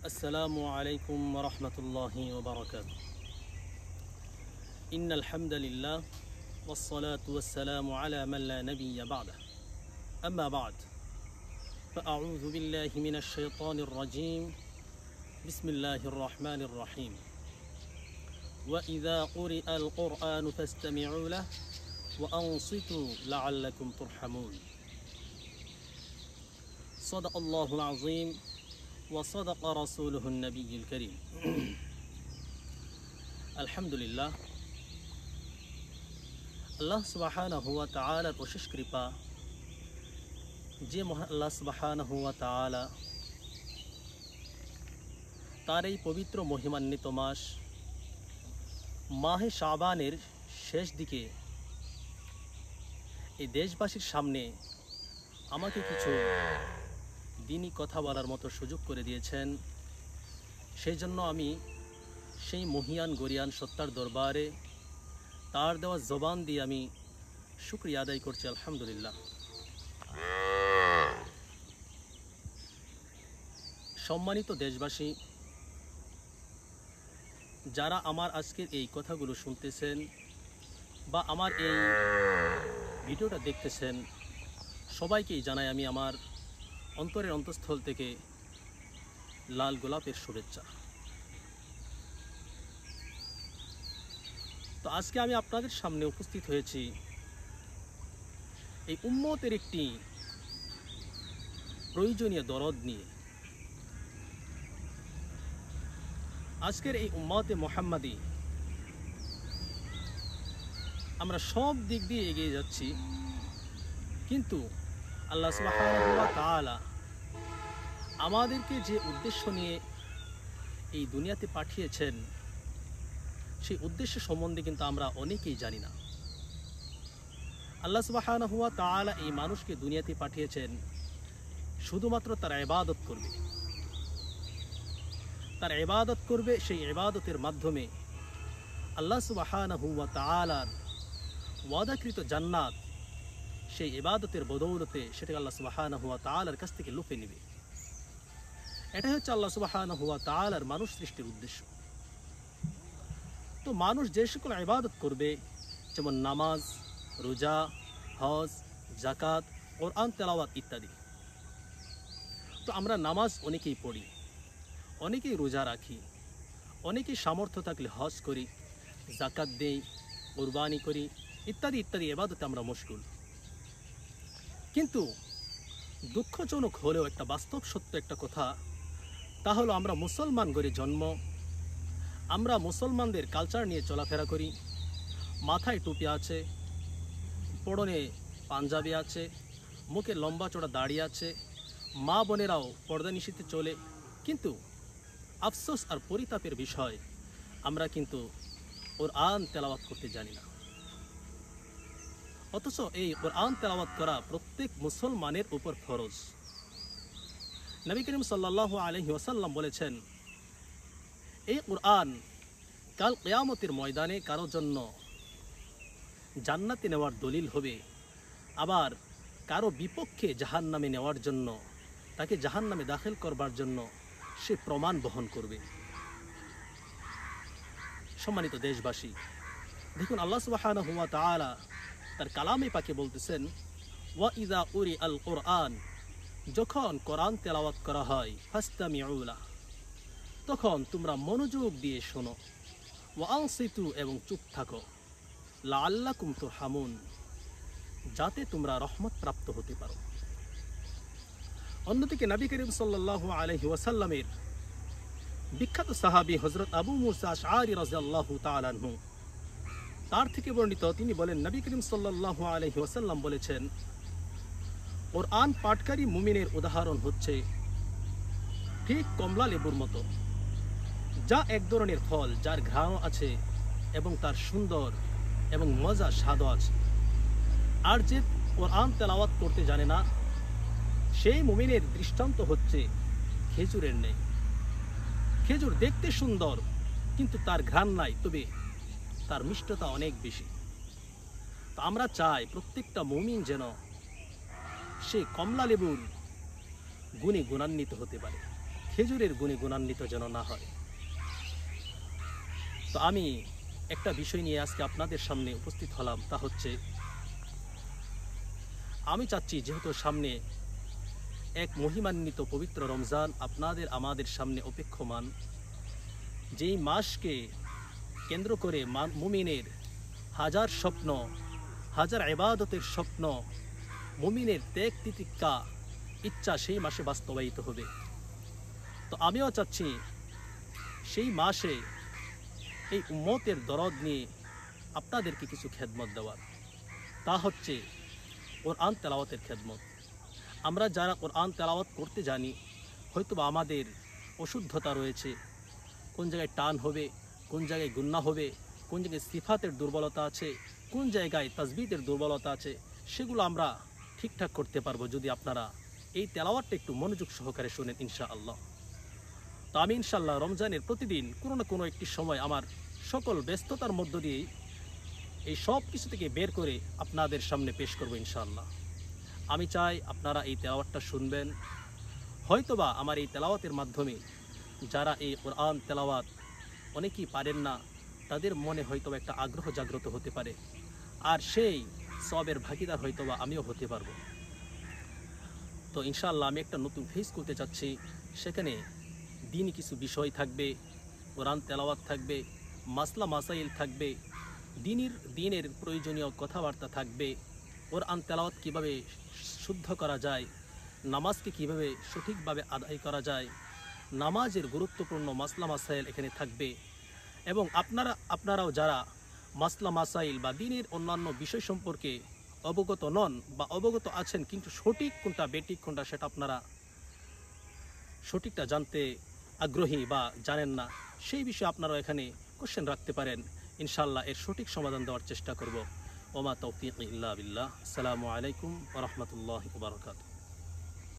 السلام عليكم ورحمة الله وبركاته. إن الحمد لله والصلاة والسلام على من لا نبي بعده. أما بعد فأعوذ بالله من الشيطان الرجيم. بسم الله الرحمن الرحيم. وإذا قرئ القرآن فاستمعوا له وأنصتوا لعلكم ترحمون. صدق الله العظيم وصدق رسوله النبي الكريم. الحمد لله. আল্লাহ সুবহানাহু ওয়া তাআলার অশেষ কৃপা যে মহান আল্লাহ সুবহানাহু ওয়া তাআলা তার এই পবিত্র মহিমান্বিত মাস মাহে শাবানের শেষ দিকে এই দেশবাসীর সামনে আমাকে কিছু দিনই কথা বলার মতো সুযোগ করে দিয়েছেন। সেই জন্য আমি সেই মহিয়ান গরিয়ান সত্তার দরবারে তার দেওয়া জবান দিয়ে আমি শুকরিয়া আদায় করছি, আলহামদুলিল্লাহ। সম্মানিত দেশবাসী, যারা আমার আজকের এই কথাগুলো শুনতেছেন বা আমার এই ভিডিওটা দেখতেছেন, সবাইকেই জানাই আমি আমার অন্তরের অন্তঃস্থল থেকে লাল গোলাপের শুভেচ্ছা। তো আজকে আমি আপনাদের সামনে উপস্থিত হয়েছি এই উম্মতের একটি প্রয়োজনীয় দরদ নিয়ে। আজকের এই উম্মতে মুহাম্মাদি আমরা সব দিক দিয়ে এগিয়ে যাচ্ছি, কিন্তু আল্লাহ সুবহানাহু ওয়া তাআলা আমাদেরকে যে উদ্দেশ্য নিয়ে এই দুনিয়াতে পাঠিয়েছেন সেই উদ্দেশ্য সম্বন্ধে কিন্তু আমরা অনেকেই জানি না। আল্লাহ সুবহানাহু ওয়া তাআলা এই মানুষকে দুনিয়াতে পাঠিয়েছেন শুধুমাত্র তার ইবাদত করবে, তার ইবাদত করবে। সেই ইবাদতের মাধ্যমে আল্লাহ সুবহানাহু ওয়া তাআলার ওয়াদাকৃত জান্নাত সেই ইবাদতের বদৌলতে সেটাকে আল্লাহ সুবহানাহু ওয়া তাআলার কাছ থেকে লুফে নেবে। এটাই হচ্ছে আল্লাহ সুবহানাহু ওয়া তাআলার মানুষ সৃষ্টির উদ্দেশ্য। তো মানুষ যে সকল ইবাদত করবে, যেমন নামাজ, রোজা, হজ, যাকাত, কোরআন তেলাওয়াত ইত্যাদি। তো আমরা নামাজ অনেকেই পড়ি, অনেকেই রোজা রাখি, অনেকেই সামর্থ্য থাকলে হজ করি, যাকাত দেই, কুরবানি করি, ইত্যাদি ইত্যাদি ইবাদতে আমরা মশগুল। কিন্তু দুঃখজনক হলেও একটা বাস্তব সত্য একটা কথা, তা হলো আমরা মুসলমান ঘরে জন্ম, আমরা মুসলমানদের কালচার নিয়ে চলাফেরা করি, মাথায় টুপি আছে, পরনে পাঞ্জাবি আছে, মুখে লম্বা চড়া দাড়ি আছে, মা বোনেরাও পর্দা নিষিদ্ধে চলে। কিন্তু আফসোস আর পরিতাপের বিষয়, আমরা কিন্তু কোরআন তেলাওয়াত করতে জানি না। অথচ এই কোরআন তেলাওয়াত করা প্রত্যেক মুসলমানের উপর ফরজ। নবী করিম সাল্লাল্লাহু আলাইহি ওয়াসাল্লাম বলেছেন, এই কোরআন কাল কিয়ামতের ময়দানে কারোর জন্য জান্নাতে নেওয়ার দলিল হবে, আবার কারো বিপক্ষে জাহান্নামে নেওয়ার জন্য, তাকে জাহান্নামে দাখিল করবার জন্য সে প্রমাণ বহন করবে। সম্মানিত দেশবাসী, দেখুন আল্লাহ সুবহানাহু ওয়া তাআলা তার কালামে পাকে বলতেছেন, ওয়া ইযা উরি আল কোরআন, যখন কোরআন তেলাওয়াত করা হয়, ফাস্তামিউ লাহু, তখন তোমরা মনোযোগ দিয়ে শোনো, ওয়া আনসিতু, এবং চুপ থাকো, লাআল্লাকুম তুরহামুন, যাতে তোমরা রহমত প্রাপ্ত হতে পারো। অন্যদিকে নবী করিম সাল্লাল্লাহু আলাইহি ওয়াসাল্লামের বিখ্যাত সাহাবী হযরত আবু মুসা আশআরী রাদিয়াল্লাহু তাআলা আনহু, তার থেকে বর্ণিত, তিনি বলেন, নবী করিম সাল্লাল্লাহু আলাইহি ওয়াসাল্লাম বলেছেন, কোরআন পাঠকারী মুমিনের উদাহরণ হচ্ছে ঠিক কমলা লেবুর মতো, যা এক ধরনের ফল যার ঘ্রাণ আছে এবং তার সুন্দর এবং মজা স্বাদও আছে। আর যে কোরআন তেলাওয়াত করতে জানে না, সেই মুমিনের দৃষ্টান্ত হচ্ছে খেজুরের ন্যায়। খেজুর দেখতে সুন্দর কিন্তু তার ঘ্রাণ নাই, তবে তার মিষ্টতা অনেক বেশি। তো আমরা চাই প্রত্যেকটা মুমিন যেন সে কমলা লেবুর গুণে গুণান্বিত হতে পারে। খেজুরের গুণে গুণান্বিত যেন না হয়। তো আমি একটা বিষয় নিয়ে আজকে আপনাদের সামনে উপস্থিত হলাম, তা হচ্ছে আমি চাচ্ছি যেহেতু সামনে এক মহিমান্বিত পবিত্র রমজান আপনাদের আমাদের সামনে অপেক্ষমান, যেই মাসকে কেন্দ্র করে মুমিনের হাজার স্বপ্ন, হাজার ইবাদতের স্বপ্ন, মুমিনের ত্যাগ তিতিক্ষা ইচ্ছা সেই মাসে বাস্তবায়িত হবে। তো আমিও চাচ্ছি সেই মাসে এই উম্মতের দরদ নিয়ে আপনাদেরকে কিছু খেদমত দেওয়ার, তা হচ্ছে কোরআন তেলাওয়াতের খেদমত। আমরা যারা কোরআন তেলাওয়াত করতে জানি, হয়তোবা আমাদের অশুদ্ধতা রয়েছে, কোন জায়গায় টান হবে, কোন জায়গায় গুন্না হবে, কোন জায়গায় সিফাতের দুর্বলতা আছে, কোন জায়গায় তাসবিদের দুর্বলতা আছে, সেগুলো আমরা ঠিকঠাক করতে পারবো যদি আপনারা এই তেলাওয়াতটা একটু মনোযোগ সহকারে শুনেন ইনশাআল্লাহ। তো আমি ইনশাআল্লাহ রমজানের প্রতিদিন কোনো না কোনো একটি সময় আমার সকল ব্যস্ততার মধ্য দিয়েই এই সব কিছু থেকে বের করে আপনাদের সামনে পেশ করবো ইনশাআল্লাহ। আমি চাই আপনারা এই তেলাওয়াতটা শুনবেন। হয়তোবা আমার এই তেলাওয়াতের মাধ্যমে যারা এই কোরআন তেলাওয়াত অনেকেই পারেন না, তাদের মনে হয়তোবা একটা আগ্রহ জাগ্রত হতে পারে, আর সেই সবের ভাগিদার হয়তোবা আমিও হতে পারবো। তো ইনশাআল্লাহ আমি একটা নতুন ফেস করতে চাচ্ছি, সেখানে দিনই কিছু বিষয় থাকবে, কোরআন তেলাওয়াত থাকবে, মাসলা মাসাইল থাকবে, দিনের প্রয়োজনীয় কথাবার্তা থাকবে, কোরআন তেলাওয়াত কীভাবে শুদ্ধ করা যায়, নামাজকে কীভাবে সঠিকভাবে আদায় করা যায়, নামাজের গুরুত্বপূর্ণ মাসলা মাসাইল এখানে থাকবে। এবং আপনারাও যারা মাসলা মাসাইল বা দিনের অন্যান্য বিষয় সম্পর্কে অবগত নন বা অবগত আছেন কিন্তু সঠিক কোনটা বেঠিক কোনটা সেটা আপনারা সঠিকটা জানতে আগ্রহী বা জানেন না, সেই বিষয়ে আপনারা এখানে কোশ্চেন রাখতে পারেন। ইনশাআল্লাহ এর সঠিক সমাধান দেওয়ার চেষ্টা করব। ওমা তৌফিক ইল্লা বিল্লাহ। আসসালামু আলাইকুম ওয়া রাহমাতুল্লাহি ওয়া বারাকাতুহু।